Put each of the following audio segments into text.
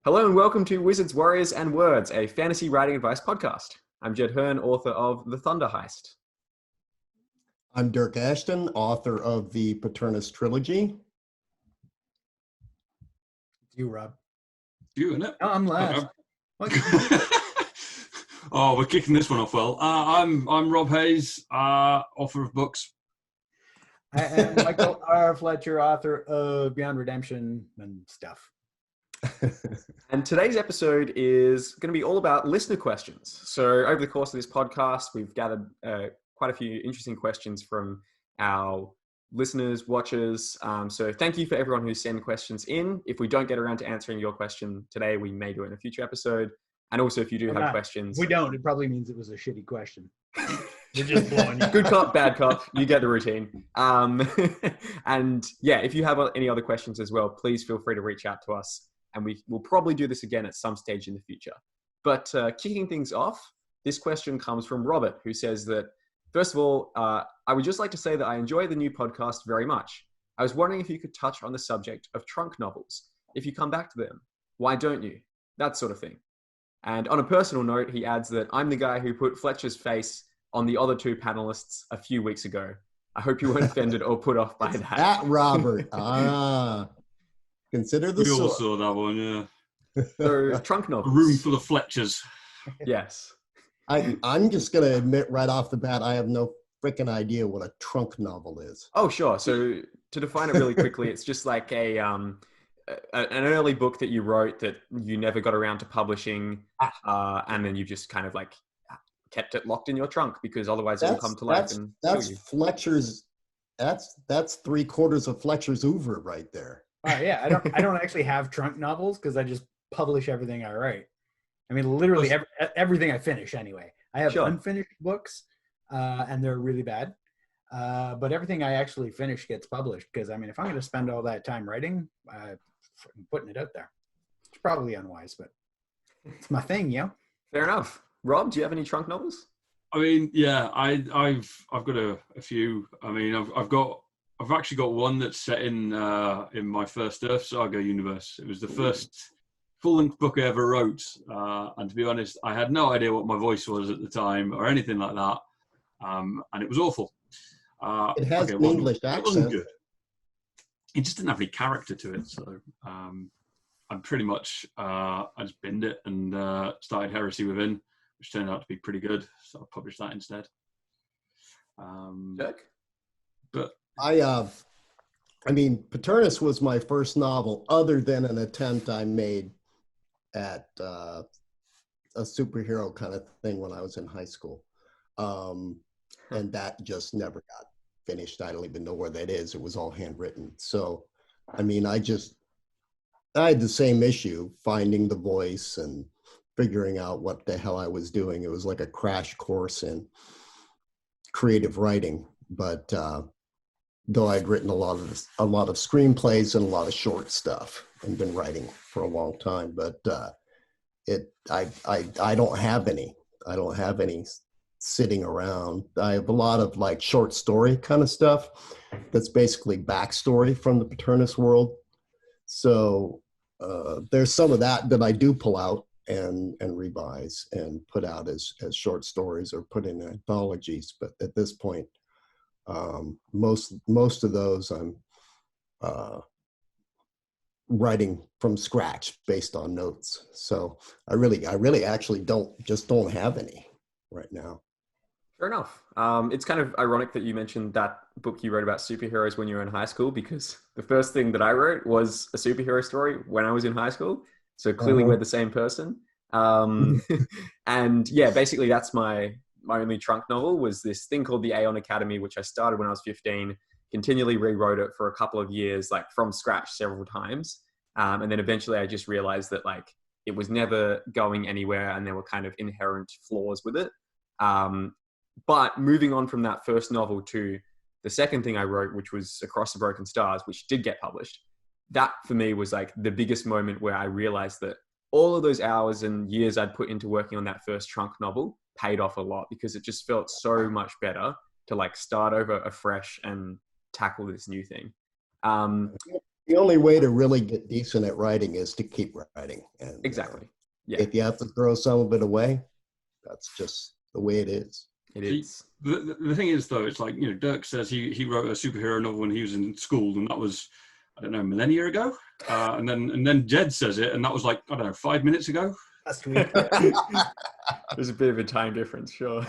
Hello and welcome to Wizards, Warriors, and Words, a fantasy writing advice podcast. I'm Jed Herne, author of The Thunder Heist. I'm Dyrk Ashton, author of the Paternus trilogy. It's you, Rob. You, isn't it? No, I'm last. Oh, we're kicking this one off well. I'm Rob Hayes, author of books. I am Michael R. Fletcher, author of Beyond Redemption and stuff. And today's episode is going to be all about listener questions. So over the course of this podcast, we've gathered quite a few interesting questions from our listeners, watchers. So thank you for everyone who sent questions in. If we don't get around to answering your question today, we may do it in a future episode. And also if you do have questions. If we don't, it probably means it was a shitty question. We're just blowing you. Good cop, bad cop. You get the routine. And yeah, if you have any other questions as well, please feel free to reach out to us. And we will probably do this again at some stage in the future. But kicking things off, this question comes from Robert, who says that, first of all, I would just like to say that I enjoy the new podcast very much. I was wondering if you could touch on the subject of trunk novels. If you come back to them, why don't you? That sort of thing. And on a personal note, he adds that I'm the guy who put Fletcher's face on the other two panelists a few weeks ago. I hope you weren't offended or put off by that. That Robert. Consider the We all sword. saw that one, yeah. So, trunk A novels. room full of Fletchers. Yes. I'm just going to admit right off the bat, I have no freaking idea what a trunk novel is. Oh, sure. So to define it really quickly, it's just like an early book that you wrote that you never got around to publishing, and then you just kind of like kept it locked in your trunk because otherwise it will come to life and kill that's you. Fletcher's. That's 3/4 of Fletcher's oeuvre right there. Yeah, I don't actually have trunk novels because I just publish everything I write. I mean, literally everything I finish anyway. I have unfinished books, and they're really bad. But everything I actually finish gets published because, I mean, if I'm going to spend all that time writing, I'm putting it out there. It's probably unwise, but it's my thing, you know? Fair enough. Rob, do you have any trunk novels? I mean, yeah, I've got a few. I mean, I've actually got one that's set in my first Earth Saga universe. It was the first full-length book I ever wrote, and to be honest, I had no idea what my voice was at the time or anything like that, and it was awful. It has an English accent. It wasn't good. It just didn't have any character to it, so I'm pretty much I just binned it and started Heresy Within, which turned out to be pretty good, so I published that instead. Jack? But I mean, Paternus was my first novel other than an attempt I made at a superhero kind of thing when I was in high school. And that just never got finished. I don't even know where that is. It was all handwritten. So, I mean, I had the same issue, finding the voice and figuring out what the hell I was doing. It was like a crash course in creative writing. But though I'd written a lot of screenplays and a lot of short stuff and been writing for a long time, but I don't have any. I don't have any sitting around. I have a lot of like short story kind of stuff that's basically backstory from the Paternus world. So there's some of that I do pull out and revise and put out as short stories or put in anthologies. But at this point, most of those I'm writing from scratch based on notes. So I really actually don't have any right now. Fair enough. It's kind of ironic that you mentioned that book you wrote about superheroes when you were in high school, because the first thing that I wrote was a superhero story when I was in high school. So clearly we're the same person. And yeah, basically that's my only trunk novel was this thing called the Aeon Academy, which I started when I was 15, continually rewrote it for a couple of years, like from scratch several times. And then eventually I just realized that like it was never going anywhere and there were kind of inherent flaws with it. But moving on from that first novel to the second thing I wrote, which was Across the Broken Stars, which did get published, that for me was like the biggest moment where I realized that all of those hours and years I'd put into working on that first trunk novel paid off a lot, because it just felt so much better to like start over afresh and tackle this new thing. The only way to really get decent at writing is to keep writing. And exactly. Yeah. If you have to throw some of it away, that's just the way it is. It is. The thing is, though, it's like, you know, Dyrk says he wrote a superhero novel when he was in school, and that was, I don't know, a millennia ago. And then Jed says it, and that was like, I don't know, 5 minutes ago. Last week. There's a bit of a time difference, sure.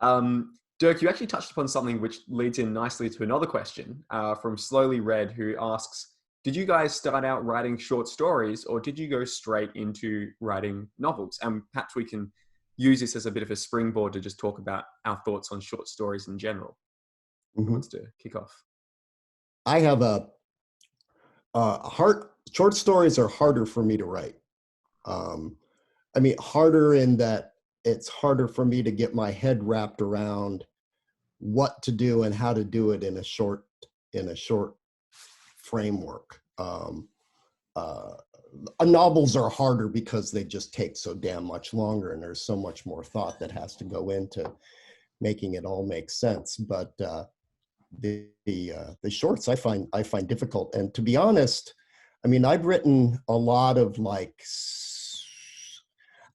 Dyrk, you actually touched upon something which leads in nicely to another question from Slowly Read, who asks, did you guys start out writing short stories, or did you go straight into writing novels? And perhaps we can use this as a bit of a springboard to just talk about our thoughts on short stories in general. Who wants to kick off? I have short stories are harder for me to write. I mean, harder in that it's harder for me to get my head wrapped around what to do and how to do it in a short framework. Novels are harder because they just take so damn much longer, and there's so much more thought that has to go into making it all make sense. But the shorts I find difficult. And to be honest, I mean, I've written a lot of, like,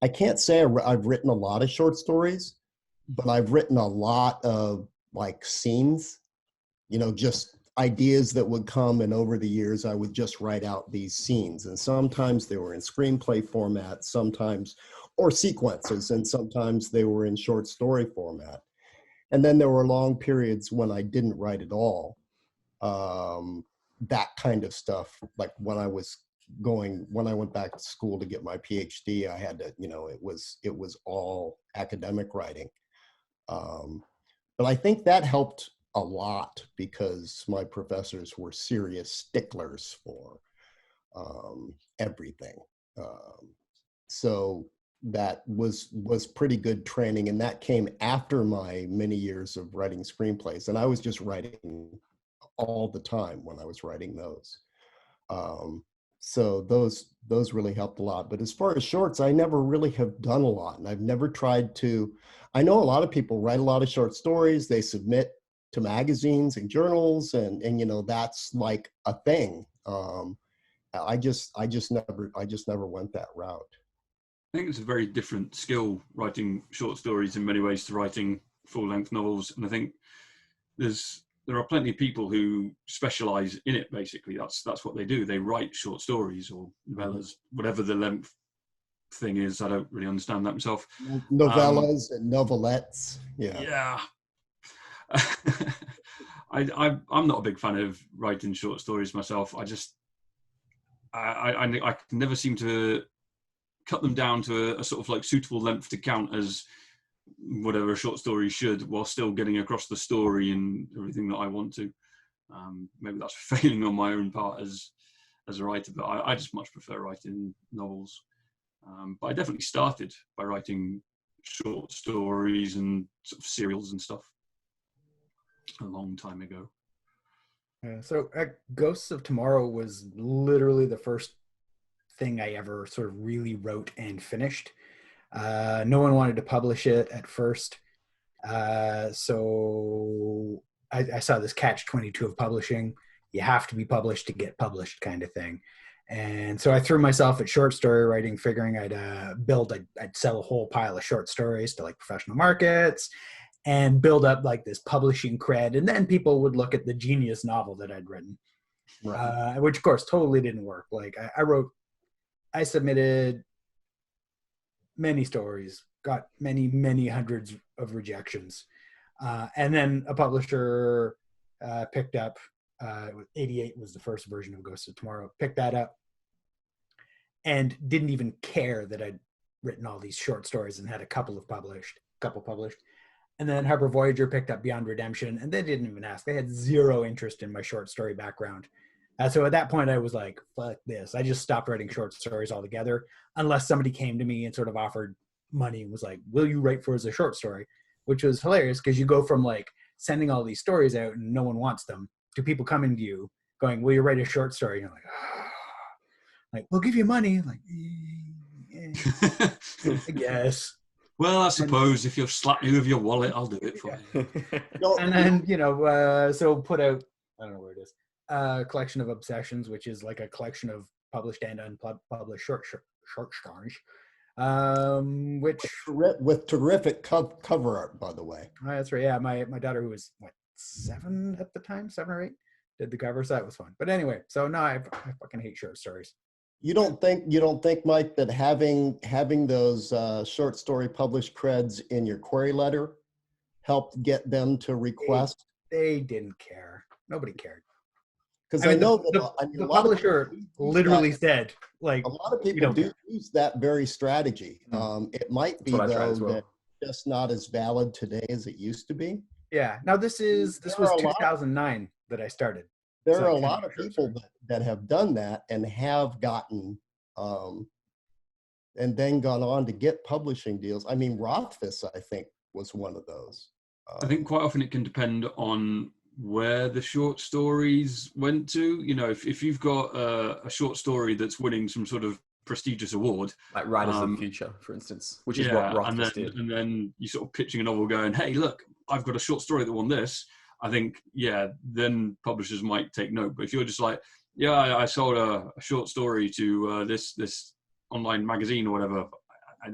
I can't say I've written a lot of short stories, but I've written a lot of, like, scenes, you know, just ideas that would come, and over the years I would just write out these scenes, and sometimes they were in screenplay format, sometimes, or sequences, and sometimes they were in short story format. And then there were long periods when I didn't write at all. That kind of stuff, like when I went back to school to get my PhD, I had to, you know, it was all academic writing. But I think that helped a lot because my professors were serious sticklers for everything. So that was pretty good training, and that came after my many years of writing screenplays, and I was just writing all the time when I was writing those. So those really helped a lot. But as far as shorts, I never really have done a lot, and I've never tried to. I know a lot of people write a lot of short stories, they submit to magazines and journals, and you know, that's like a thing. I just never went that route. I think it's a very different skill, writing short stories in many ways to writing full-length novels, and I think there are plenty of people who specialize in it. Basically, that's what they do. They write short stories or novellas, whatever the length thing is. I don't really understand that myself. Novellas and novelettes. Yeah. I'm not a big fan of writing short stories myself. I can never seem to cut them down to a sort of like suitable length to count as whatever a short story should, while still getting across the story and everything that I want to. Maybe that's failing on my own part as a writer, but I just much prefer writing novels. But I definitely started by writing short stories and sort of serials and stuff a long time ago. So Ghosts of Tomorrow was literally the first thing I ever sort of really wrote and finished. No one wanted to publish it at first. So I saw this catch-22 of publishing. You have to be published to get published kind of thing. And so I threw myself at short story writing, figuring I'd sell a whole pile of short stories to like professional markets and build up like this publishing cred. And then people would look at the genius novel that I'd written, right. Which of course totally didn't work. Like I submitted many stories, got many hundreds of rejections. And then a publisher picked up, 88 was the first version of Ghosts of Tomorrow, picked that up and didn't even care that I'd written all these short stories and had a couple published. And then Harper Voyager picked up Beyond Redemption, and they didn't even ask. They had zero interest in my short story background. So at that point, I was like, fuck this. I just stopped writing short stories altogether, unless somebody came to me and sort of offered money and was like, will you write for us a short story? Which was hilarious because you go from like sending all these stories out and no one wants them to people coming to you going, will you write a short story? And you're like, oh. Like, we'll give you money. I'm like, I guess. Well, I suppose if you'll slap me with your wallet, I'll do it for you. And then, so put out, I don't know where it is. collection of obsessions, which is like a collection of published and unpublished short stories. Which with terrific cover art, by the way. Oh, that's right. Yeah, my daughter, who was 7 at the time, 7 or 8, did the cover, so that was fun. But anyway, so no, I fucking hate short stories. You don't think, Mike, that having those short story published creds in your query letter helped get them to request? They didn't care. Nobody cared. Because I know the publisher literally said, like, a lot of people do use that very strategy. It might be though that just not as valid today as it used to be. Yeah. Now this was 2009 that I started. There are a lot of people that have done that and have gotten, and then gone on to get publishing deals. I mean, Rothfuss, I think, was one of those. I think quite often it can depend on where the short stories went to. You know, if you've got a short story that's winning some sort of prestigious award, like Writers of the Future, for instance, which is what Rothfuss did, and then you're sort of pitching a novel going, hey, look, I've got a short story that won this. I think, then publishers might take note. But if you're just like, I sold a short story to this online magazine or whatever,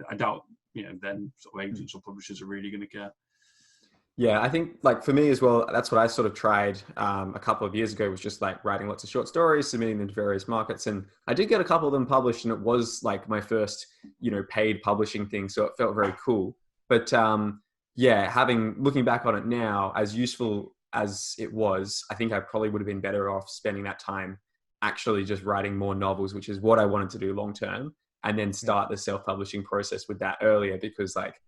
I doubt, then sort of agents or publishers are really going to care. Yeah, I think, like, for me as well, that's what I sort of tried a couple of years ago, was just like writing lots of short stories, submitting them to various markets. And I did get a couple of them published, and it was like my first, paid publishing thing. So it felt very cool. But looking back on it now, as useful as it was, I think I probably would have been better off spending that time actually just writing more novels, which is what I wanted to do long term, and then start the self-publishing process with that earlier, because like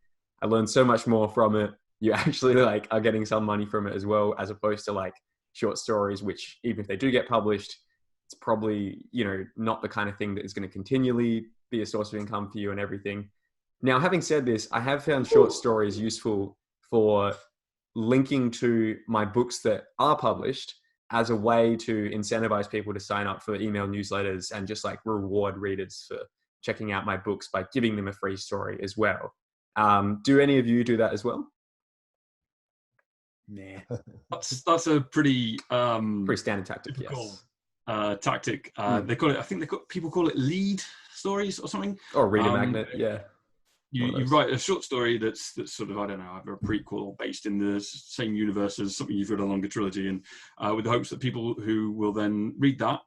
I learned so much more from it. You actually like are getting some money from it as well, as opposed to like short stories, which even if they do get published, it's probably, not the kind of thing that is going to continually be a source of income for you and everything. Now, having said this, I have found short stories useful for linking to my books that are published as a way to incentivize people to sign up for email newsletters and just like reward readers for checking out my books by giving them a free story as well. Do any of you do that as well? Nah. That's a pretty standard tactic, yes. Tactic. They call it, people call it lead stories or something. Or reader magnet, yeah. You write a short story that's sort of, I don't know, either a prequel or based in the same universe as something you've got a longer trilogy, and with the hopes that people who will then read that,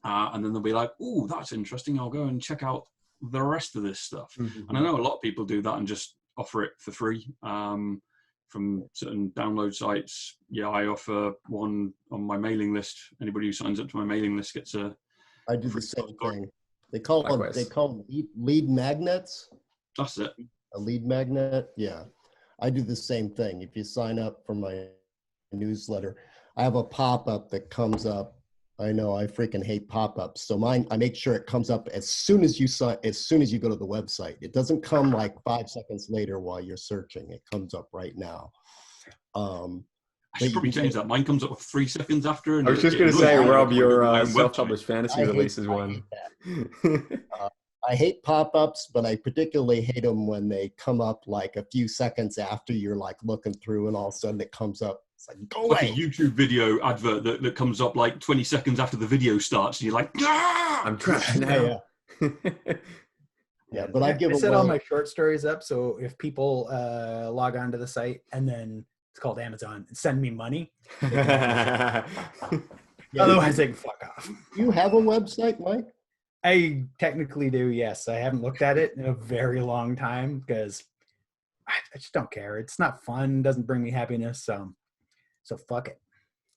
and then they'll be like, "Oh, that's interesting. I'll go and check out the rest of this stuff." Mm-hmm. And I know a lot of people do that and just offer it for free from certain download sites. Yeah, I offer one on my mailing list. Anybody who signs up to my mailing list gets a. I do the same thing. They call them lead magnets. That's it. A lead magnet. Yeah. I do the same thing. If you sign up for my newsletter, I have a pop-up that comes up. I know I freaking hate pop-ups. So mine, I make sure it comes up as soon as you go to the website. It doesn't come like 5 seconds later while you're searching. It comes up right now. I should probably change that. Mine comes up 3 seconds after. And I was just going to say, Rob, your self-published fantasy releases one. I hate pop-ups, but I particularly hate them when they come up like a few seconds after you're like looking through, and all of a sudden it comes up. It's like, go away. Like a YouTube video advert that comes up like 20 seconds after the video starts, and you're like, ah! I'm trapped now. Yeah, but I set all my short stories up, so if people log on to the site and then it's called Amazon, send me money. Otherwise, they can fuck off. You have a website, Mike? I technically do, yes. I haven't looked at it in a very long time because I just don't care. It's not fun. Doesn't bring me happiness. So fuck it.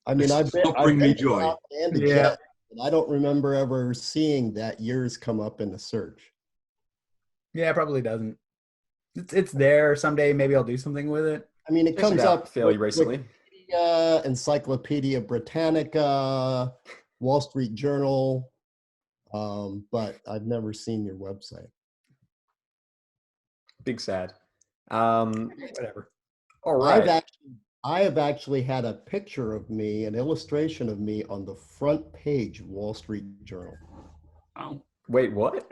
I mean, I've bring me joy. Yeah. I don't remember ever seeing that yours come up in the search. Yeah, it probably doesn't. It's there. Someday maybe I'll do something with it. I mean, it comes up fairly recently. Encyclopedia Britannica, Wall Street Journal. But I've never seen your website. Big sad. Whatever. All right. I have actually had a picture of me, an illustration of me on the front page of Wall Street Journal. Oh. Wait, what?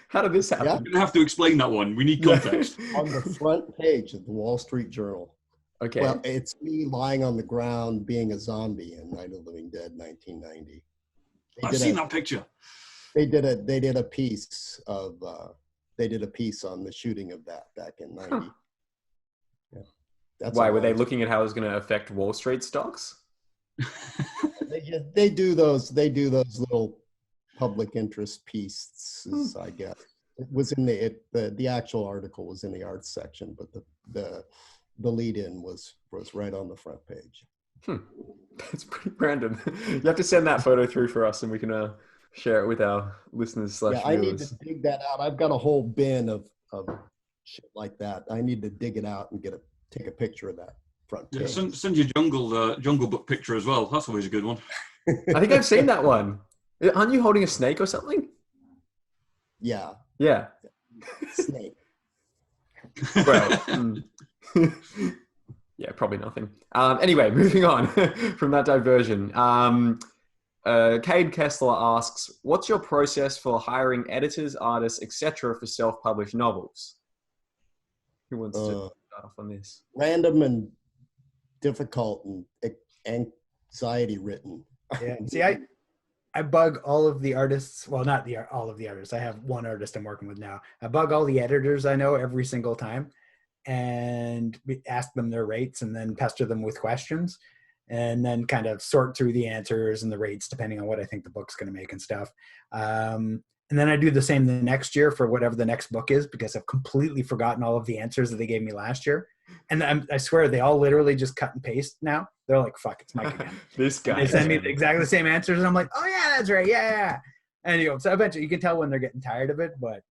How did this happen? Yeah. You're going to have to explain that one. We need context. On the front page of the Wall Street Journal. Okay. Well, it's me lying on the ground being a zombie in Night of the Living Dead, 1990. I've seen that picture. They did a piece on the shooting of that back in 90. Huh. Yeah. That's Why were they looking at how it was going to affect Wall Street stocks? They do those little public interest pieces, I guess. It was in the actual article was in the arts section, but the lead-in was right on the front page. That's pretty random. You have to send that photo through for us, and we can share it with our listeners / viewers. I need to dig that out. I've got a whole bin of shit like that. I need to dig it out and take a picture of that front page. Yeah, send your jungle book picture as well. That's always a good one. I think I've seen that one. Aren't you holding a snake or something? Yeah. Yeah. Snake. Well, yeah, probably nothing. Anyway, moving on from that diversion. Cade Kessler asks, what's your process for hiring editors, artists, etc. for self-published novels? Who wants to start off on this? Random and difficult and anxiety written. Yeah. See, I bug all of the artists. Well, not all of the artists. I have one artist I'm working with now. I bug all the editors I know every single time and ask them their rates and then pester them with questions and then kind of sort through the answers and the rates depending on what I think the book's going to make and stuff. And then I do the same the next year for whatever the next book is because I've completely forgotten all of the answers that they gave me last year. And I swear they all literally just cut and paste now. They're like, fuck, it's Mike again. This guy. They send me exactly the same answers. And I'm like, oh, yeah, that's right. Yeah. And so eventually you can tell when they're getting tired of it, but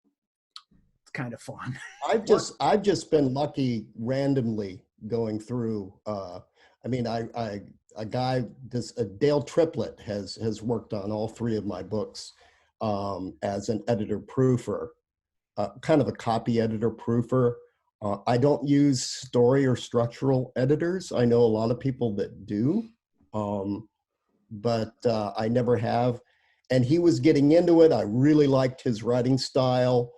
it's kind of fun. I've just been lucky randomly going through. Dale Triplett has worked on all three of my books as an editor proofer, kind of a copy editor proofer. I don't use story or structural editors. I know a lot of people that do, but I never have. And he was getting into it. I really liked his writing style.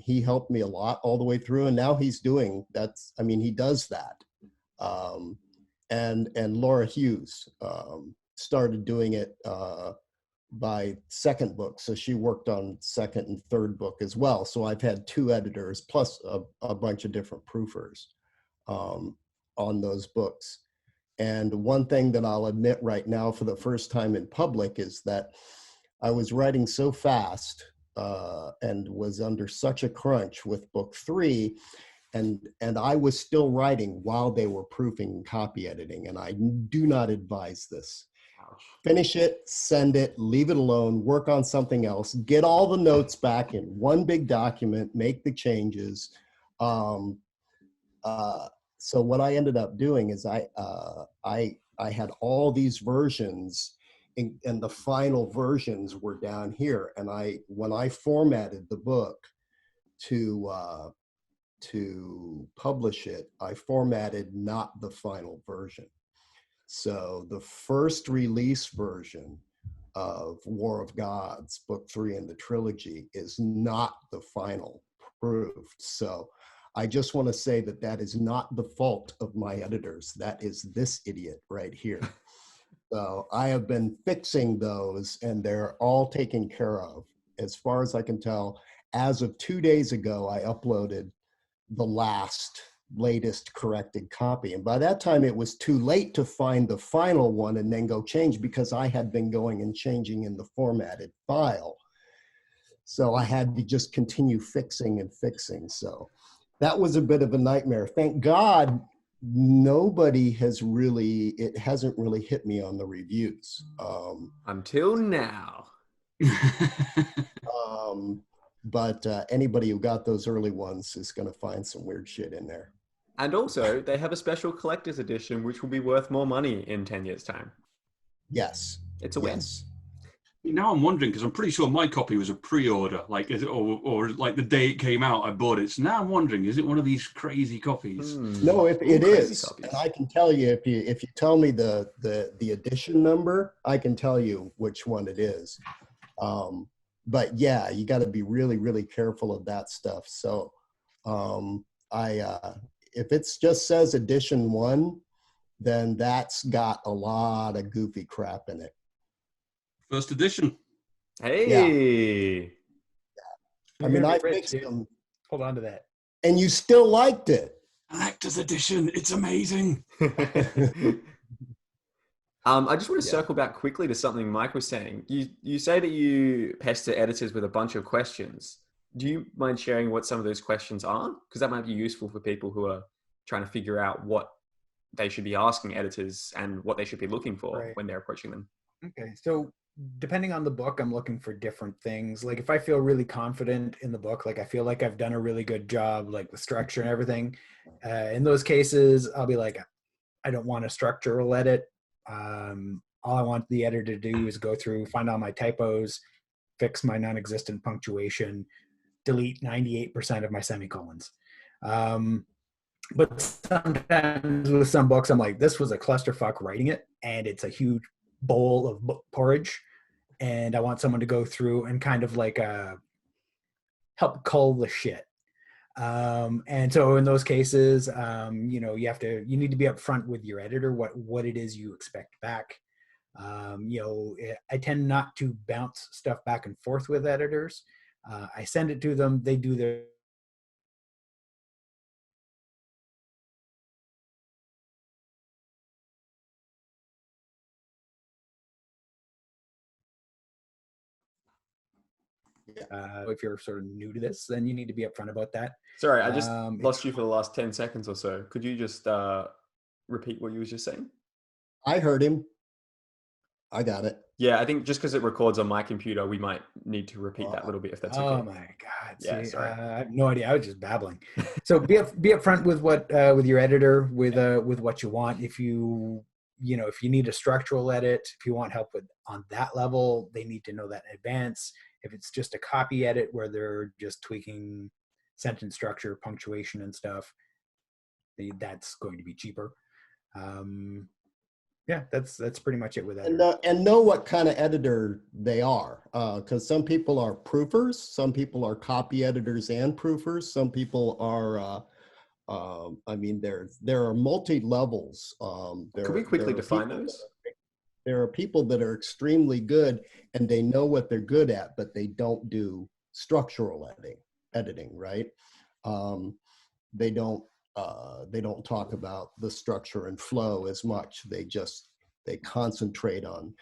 He helped me a lot all the way through. And now he's doing he does that. And Laura Hughes started doing it by second book. So she worked on second and third book as well. So I've had two editors plus a bunch of different proofers on those books. And one thing that I'll admit right now for the first time in public is that I was writing so fast and was under such a crunch with book 3. And I was still writing while they were proofing and copy editing. And I do not advise this. Finish it, send it, leave it alone, work on something else, get all the notes back in one big document, make the changes. So what I ended up doing is I had all these versions and the final versions were down here. And when I formatted the book to publish it, I formatted not the final version. So the first release version of War of Gods, book 3 in the trilogy, is not the final proofed. So I just want to say that is not the fault of my editors. That is this idiot right here. So I have been fixing those and they're all taken care of. As far as I can tell, as of 2 days ago, I uploaded the latest corrected copy. And by that time, it was too late to find the final one and then go change because I had been going and changing in the formatted file. So I had to just continue fixing and fixing. So that was a bit of a nightmare. Thank God it hasn't really hit me on the reviews. Until now. But anybody who got those early ones is going to find some weird shit in there. And also, they have a special collector's edition, which will be worth more money in 10 years' time. Yes. It's a win. Yes. Now I'm wondering, because I'm pretty sure my copy was a pre-order, or like the day it came out, I bought it. So now I'm wondering, is it one of these crazy copies? No, it is. And I can tell you, if you tell me the edition number, I can tell you which one it is. But yeah, you got to be really, really careful of that stuff. So if it's just says edition 1, then that's got a lot of goofy crap in it. First edition. Hey. Yeah. I mean, I fixed them. Hold on to that. And you still liked it. Collector's edition. It's amazing. I just want to circle back quickly to something Mike was saying. You say that you pester editors with a bunch of questions. Do you mind sharing what some of those questions are? Because that might be useful for people who are trying to figure out what they should be asking editors and what they should be looking for when they're approaching them. Okay, so depending on the book, I'm looking for different things. Like if I feel really confident in the book, like I feel like I've done a really good job, like the structure and everything, in those cases, I'll be like, I don't want a structural edit. All I want the editor to do is go through, find all my typos, fix my non-existent punctuation, delete 98% of my semicolons. But sometimes with some books, I'm like, this was a clusterfuck writing it, and it's a huge bowl of book porridge, and I want someone to go through and kind of like help cull the shit. And so in those cases, you know, you need to be upfront with your editor what it is you expect back. You know, I tend not to bounce stuff back and forth with editors. I send it to them, they do their if you're sort of new to this, then you need to be upfront about that. Sorry, I just lost you for the last 10 seconds or so. Could you just repeat what you were just saying? I heard him. I got it. Yeah, I think just because it records on my computer, we might need to repeat that a little bit if that's okay. Oh my God. Yeah, see, sorry. I have no idea. I was just babbling. So be upfront with what with your editor, with what you want. If you need a structural edit, if you want help on that level, they need to know that in advance. If it's just a copy edit where they're just tweaking sentence structure, punctuation and stuff, that's going to be cheaper. Yeah, that's pretty much it with that. And know what kind of editor they are, because some people are proofers, some people are copy editors and proofers, some people are. I mean, there are multi levels. Can we quickly define those? There are people that are extremely good and they know what they're good at, but they don't do structural editing, right? They don't talk about the structure and flow as much. They concentrate on,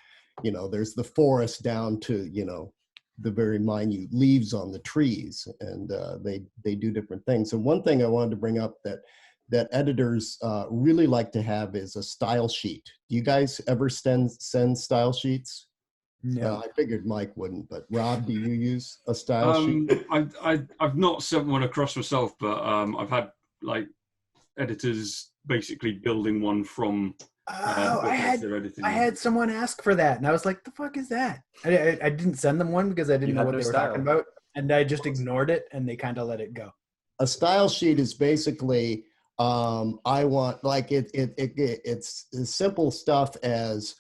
you know, there's the forest down to, you know, the very minute leaves on the trees, and they do different things. And one thing I wanted to bring up that editors really like to have is a style sheet. Do you guys ever send style sheets? No. I figured Mike wouldn't, but Rob, do you use a style sheet? I've not sent one across myself, but I've had like editors basically building one from I had someone ask for that, and I was like, the fuck is that? I didn't send them one because I didn't know what they were talking about, and I just ignored it, and they kind of let it go. A style sheet is basically I want, like, it's as simple stuff as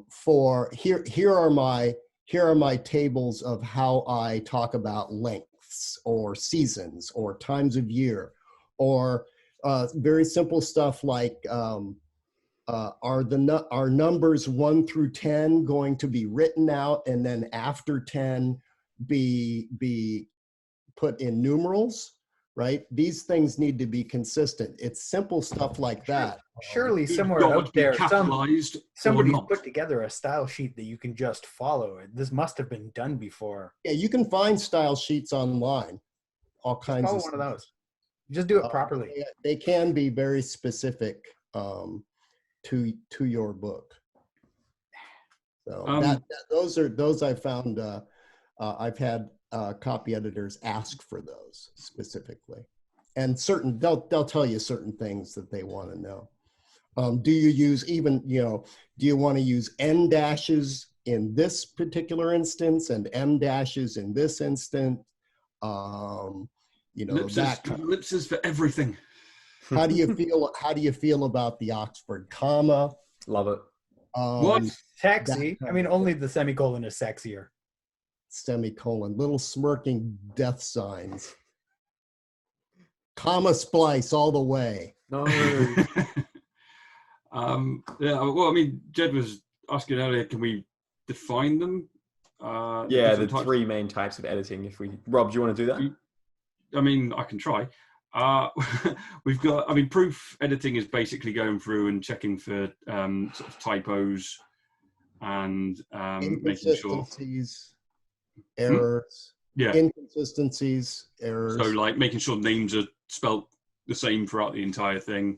for here are my tables of how I talk about lengths or seasons or times of year, or very simple stuff like are numbers 1 through 10 going to be written out and then after 10 be put in numerals, right? These things need to be consistent. It's simple stuff like that. Surely somewhere out there, somebody's put together a style sheet that you can just follow. This must have been done before. Yeah, you can find style sheets online, all kinds of one of those. Just do it properly. They can be very specific to your book. So those I found. I've had copy editors ask for those specifically, and they'll tell you certain things that they want to know. Do you use do you want to use N dashes in this particular instance and M dashes in this instant? Ellipses for everything. How do you feel about the Oxford comma? Love it. What? Sexy. I mean, only the semicolon is sexier. Semicolon, little smirking death signs. Comma splice all the way. No. Yeah, well, I mean, Jed was asking earlier, can we define them? Yeah, the three main types of editing. Rob, do you want to do that? I mean, I can try. We've got, I mean, proof editing is basically going through and checking for sort of typos and making sure errors. Yeah, inconsistencies, errors. So like making sure names are spelt the same throughout the entire thing.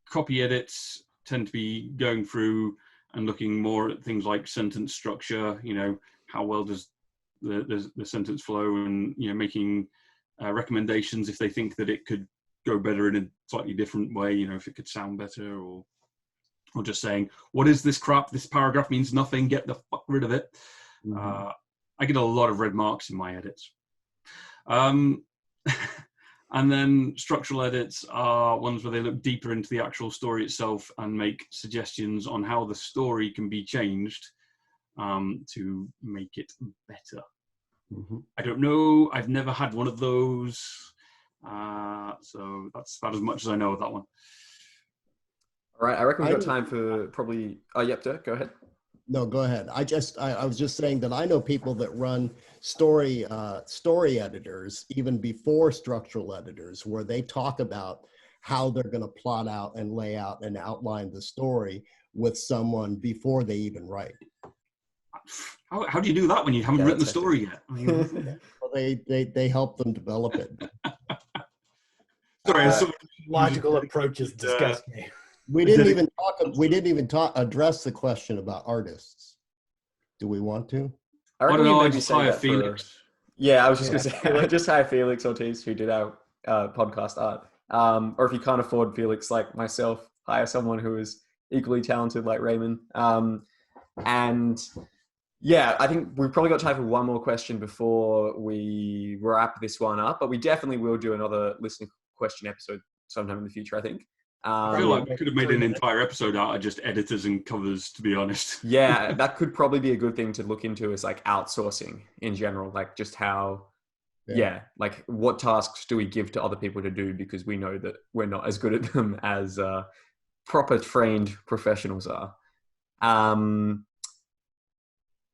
Copy edits tend to be going through and looking more at things like sentence structure, you know, how well does the sentence flow, and, you know, making recommendations if they think that it could go better in a slightly different way, you know, if it could sound better, or just saying, what is this crap? This paragraph means nothing. Get the fuck rid of it. I get a lot of red marks in my edits. And then structural edits are ones where they look deeper into the actual story itself and make suggestions on how the story can be changed to make it better. I don't know. I've never had one of those. So that's about as much as I know of that one. All right. I reckon we've got time for probably... Oh, yep, Dirk, go ahead. No, go ahead. I was just saying that I know people that run story editors even before structural editors, where they talk about how they're going to plot out and lay out and outline the story with someone before they even write. How do you do that when you haven't written the story yet? Well, they help them develop it. Sorry, logical approaches disgust me. We didn't even address the question about artists. Do we want to? I don't know. I just hire Felix. Yeah, I was just going to say, just hire Felix Ortiz, who did our podcast art. Or if you can't afford Felix, like myself, hire someone who is equally talented, like Raymond. And yeah, I think we've probably got time for one more question before we wrap this one up. But we definitely will do another listener question episode sometime in the future, I think. I feel like we could have made an entire episode out of just editors and covers, to be honest. Yeah, that could probably be a good thing to look into, is like outsourcing in general, like just how, like what tasks do we give to other people to do, because we know that we're not as good at them as proper trained professionals are.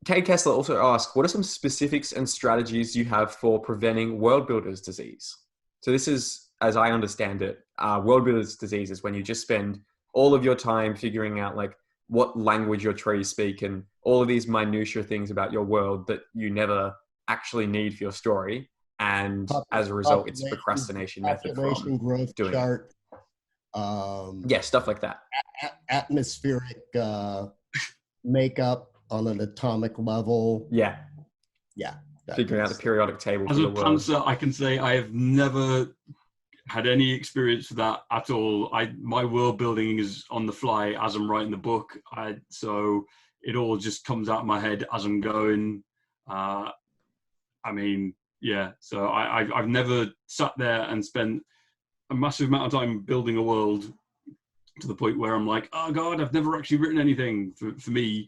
Kate Kessler also asked, what are some specifics and strategies you have for preventing world builders disease? So this is, as I understand it, world builders disease is when you just spend all of your time figuring out like what language your trees speak and all of these minutiae things about your world that you never actually need for your story. And as a result, it's a procrastination method from growth doing chart. Yeah, stuff like that. Atmospheric makeup on an atomic level. Yeah. Figuring out the periodic table. As a pantser, I can say I have never had any experience with that at all. My world building is on the fly as I'm writing the book. So it all just comes out of my head as I'm going. I mean, yeah. So I've never sat there and spent a massive amount of time building a world to the point where I'm like, oh God, I've never actually written anything. For me,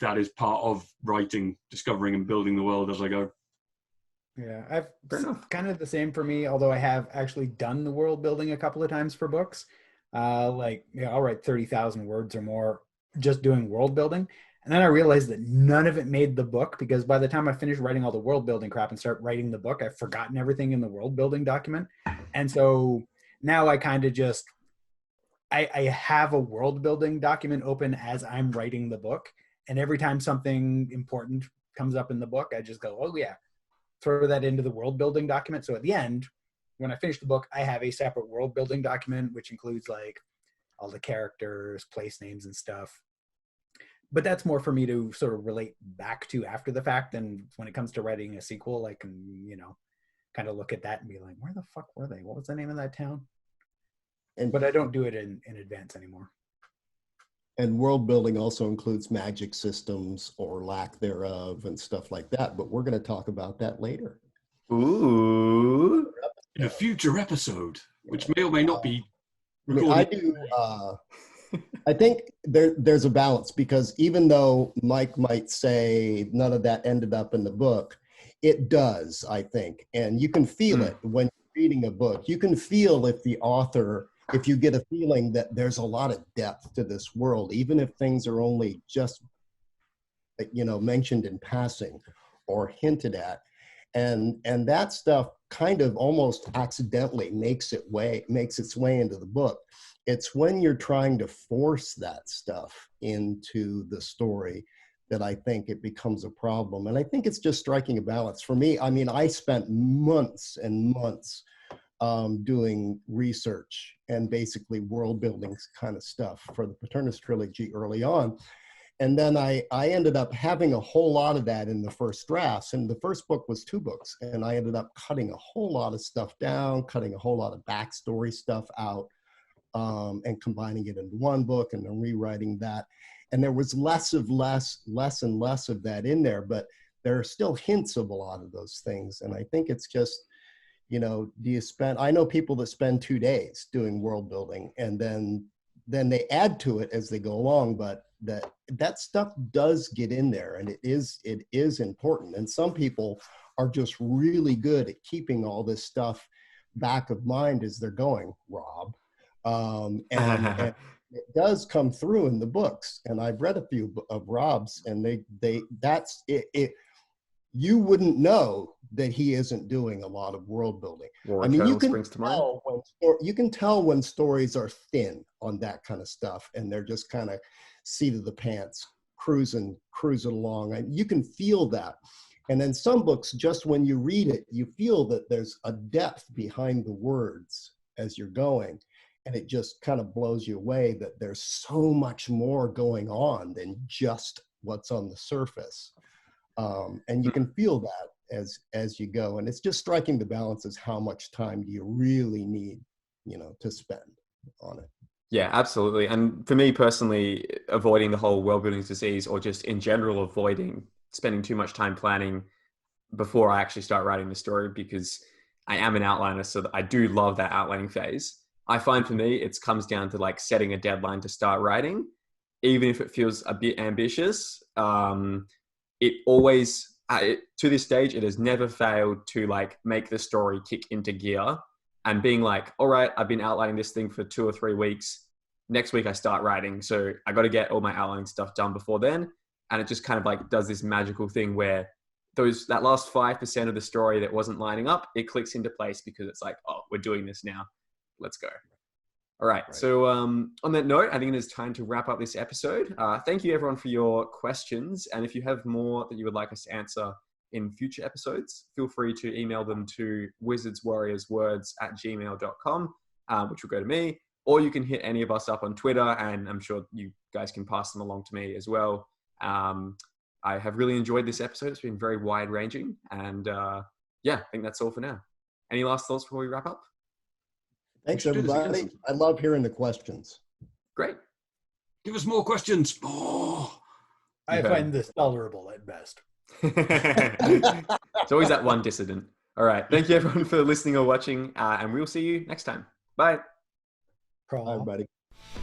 that is part of writing, discovering and building the world as I go. Yeah, kind of the same for me, although I have actually done the world building a couple of times for books. I'll write 30,000 words or more just doing world building. And then I realized that none of it made the book, because by the time I finished writing all the world building crap and start writing the book, I've forgotten everything in the world building document. And so now I kind of just, I have a world building document open as I'm writing the book. And every time something important comes up in the book, I just go, oh yeah, throw that into the world building document. So at the end, when I finish the book, I have a separate world building document, which includes like all the characters, place names and stuff. But that's more for me to sort of relate back to after the fact. And when it comes to writing a sequel, I can, kind of look at that and be like, where the fuck were they? What was the name of that town? But I don't do it in advance anymore. And world building also includes magic systems or lack thereof and stuff like that. But we're going to talk about that later. Ooh. In a future episode, which may or may not be recorded. I think there's a balance, because even though Mike might say none of that ended up in the book, it does, I think. And you can feel it when you reading a book. You can feel if the author, if you get a feeling that there's a lot of depth to this world, even if things are only just, mentioned in passing or hinted at. And that stuff kind of almost accidentally makes its way into the book. It's when you're trying to force that stuff into the story that I think it becomes a problem. And I think it's just striking a balance. For me, I mean, I spent months and months doing research and basically world building kind of stuff for the Paternus trilogy early on. And then I ended up having a whole lot of that in the first drafts. And the first book was 2 books. And I ended up cutting a whole lot of stuff down, cutting a whole lot of backstory stuff out, and combining it into 1 book and then rewriting that. And there was less and less of that in there, but there are still hints of a lot of those things. And I think it's just, I know people that spend 2 days doing world building and then they add to it as they go along, but that stuff does get in there, and it is important. And some people are just really good at keeping all this stuff back of mind as they're going, Rob. And it does come through in the books. And I've read a few of Rob's, and that's it. You wouldn't know that he isn't doing a lot of world building. I mean, you can tell when stories are thin on that kind of stuff, and they're just kind of seat of the pants, cruising along. And you can feel that. And then some books, just when you read it, you feel that there's a depth behind the words as you're going. And it just kind of blows you away that there's so much more going on than just what's on the surface. And you can feel that as you go. And it's just striking the balance as how much time do you really need, to spend on it. Yeah, absolutely. And for me personally, avoiding the whole world building disease, or just in general, avoiding spending too much time planning before I actually start writing the story, because I am an outliner. So I do love that outlining phase. I find for me, it comes down to like setting a deadline to start writing, even if it feels a bit ambitious. It always, to this stage, it has never failed to like make the story kick into gear, and being like, all right, I've been outlining this thing for 2 or 3 weeks. Next week I start writing. So I got to get all my outlining stuff done before then. And it just kind of like does this magical thing where that last 5% of the story that wasn't lining up, it clicks into place because it's like, oh, we're doing this now. Let's go. All right. So on that note, I think it is time to wrap up this episode. Thank you everyone for your questions. And if you have more that you would like us to answer in future episodes, feel free to email them to wizardswarriorswords@gmail.com, which will go to me, or you can hit any of us up on Twitter, and I'm sure you guys can pass them along to me as well. I have really enjoyed this episode. It's been very wide ranging, and I think that's all for now. Any last thoughts before we wrap up? Thanks, everybody. I love hearing the questions. Great. Give us more questions. Oh. I find this tolerable at best. It's always that one dissident. All right. Thank you everyone for listening or watching, and we'll see you next time. Bye. Bye, everybody.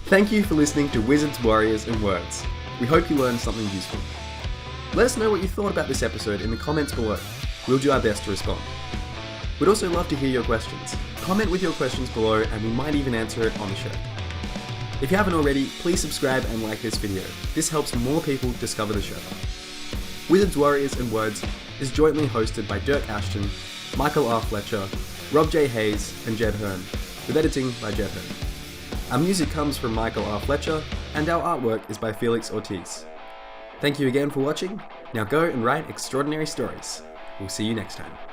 Thank you for listening to Wizards, Warriors, and Words. We hope you learned something useful. Let us know what you thought about this episode in the comments below. We'll do our best to respond. We'd also love to hear your questions. Comment with your questions below, and we might even answer it on the show. If you haven't already, please subscribe and like this video. This helps more people discover the show. Wizards, Warriors, and Words is jointly hosted by Dyrk Ashton, Michael R. Fletcher, Rob J. Hayes, and Jed Herne, with editing by Jed Herne. Our music comes from Michael R. Fletcher, and our artwork is by Felix Ortiz. Thank you again for watching. Now go and write extraordinary stories. We'll see you next time.